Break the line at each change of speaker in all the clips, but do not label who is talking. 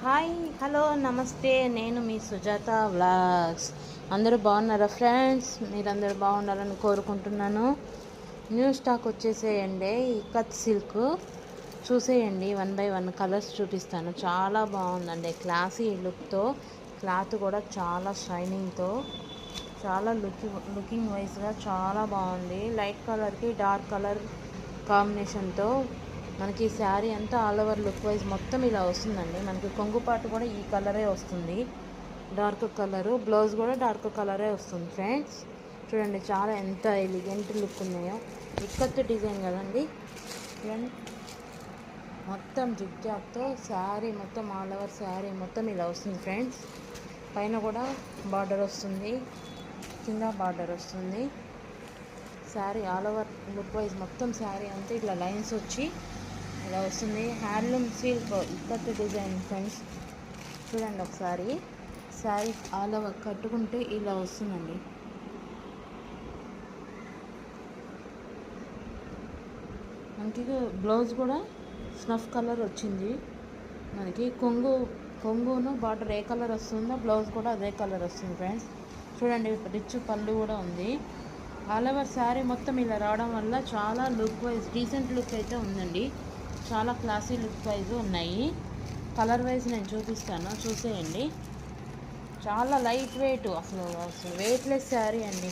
Hi hello నమస్తే, నేను మీ Sujatha vlogs. అందరూ బాగున్నారా ఫ్రెండ్స్? మీరందరూ బాగుండాలని కోరుకుంటున్నాను. న్యూ స్టాక్ వచ్చేసేయండి. ఇక్కత్ సిల్క్ చూసేయండి. 1 by 1 కలర్స్ చూపిస్తాను. చాలా బాగుందండి, క్లాసీ లుక్తో. క్లాత్ కూడా చాలా షైనింగ్తో, చాలా లుకింగ్ వైజ్గా చాలా బాగుంది. లైట్ కలర్కి డార్క్ కలర్ కాంబినేషన్తో మనకి శారీ అంతా ఆల్ ఓవర్ లుక్ వైజ్ మొత్తం ఇలా వస్తుందండి. మనకి కొంగు పాటు కూడా ఈ కలరే వస్తుంది, డార్క్ కలరు. బ్లౌజ్ కూడా డార్క్ కలరే వస్తుంది ఫ్రెండ్స్. చూడండి చాలా ఎంత ఎలిగెంట్ లుక్ ఉన్నాయో. ఇక్కత్ డిజైన్ కదండి. చూడండి మొత్తం జిగ్జాగ్తో శారీ మొత్తం ఆల్ ఓవర్ శారీ మొత్తం ఇలా వస్తుంది ఫ్రెండ్స్. పైన కూడా బార్డర్ వస్తుంది, కింద బార్డర్ వస్తుంది. Sari all over look wise మొత్తం శారీ అంతా ఇట్లా లైన్స్ వచ్చి ఇలా వస్తుంది. Handloom silk ikat design friends. చూడండి ఒకసారి శారీ ఆల్ ఓవర్ కట్టుకుంటే ఇలా వస్తుందండి. మనకి బ్లౌజ్ కూడా స్నఫ్ కలర్ వచ్చింది. మనకి కొంగును బార్డర్ ఏ కలర్ వస్తుందో బ్లౌజ్ కూడా అదే కలర్ వస్తుంది ఫ్రెండ్స్. చూడండి రిచ్ పళ్ళు కూడా ఉంది. ఆల్ ఓవర్ శారీ మొత్తం ఇలా రావడం వల్ల చాలా లుక్ వైజ్ డీసెంట్ లుక్ అయితే ఉందండి. చాలా క్లాసీ లుక్ వైజ్ ఉన్నాయి. కలర్ వైజ్ నేను చూపిస్తాను, చూసేయండి. చాలా లైట్ వెయిట్, అసలు వెయిట్లెస్ శారీ అండి.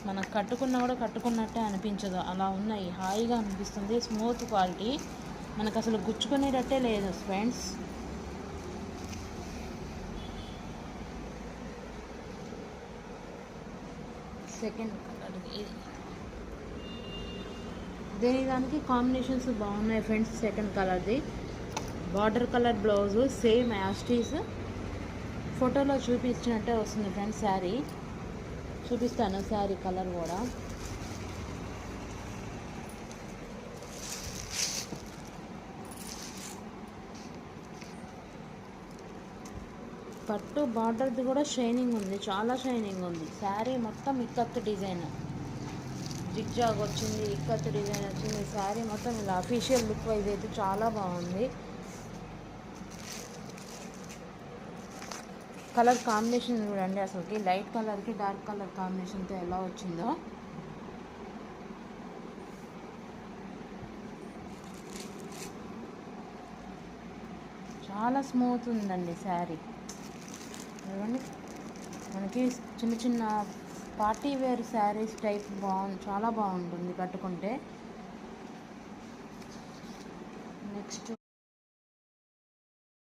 మనం కట్టుకున్నా కూడా కట్టుకున్నట్టే అనిపించదు, అలా ఉన్నాయి. హాయిగా అనిపిస్తుంది, స్మూత్ క్వాలిటీ. మనకు అసలు గుచ్చుకునేటట్టే లేదు ఫ్రెండ్స్. సెకండ్ కలర్ దానికి కాంబినేషన్స్ బాగున్నాయి ఫ్రెండ్స్. సెకండ్ కలర్ది బార్డర్ కలర్ బ్లౌజు సేమ్ యాస్టీస్ ఫోటోలో చూపించినట్టే వస్తుంది ఫ్రెండ్స్. శారీ చూపిస్తాను, శారీ కలర్ కూడా. పట్టు బార్డర్ది కూడా షైనింగ్ ఉంది, చాలా షైనింగ్ ఉంది. శారీ మొత్తం ఇక్కత్ డిజైన్ జిగ్జాగ్ వచ్చింది, ఇక్కత్ డిజైన్ వచ్చింది. శారీ మొత్తం ఇలా అఫీషియల్ లుక్ వైజ్ అయితే చాలా బాగుంది. కలర్ కాంబినేషన్ చూడండి, అసలుకి లైట్ కలర్కి డార్క్ కలర్ కాంబినేషన్తో ఎలా వచ్చిందో. చాలా స్మూత్ ఉందండి శారీ. చూడండి మనకి చిన్న చిన్న పార్టీ వేర్ శారీస్ టైప్ చాలా బాగుంటుంది కట్టుకుంటే. నెక్స్ట్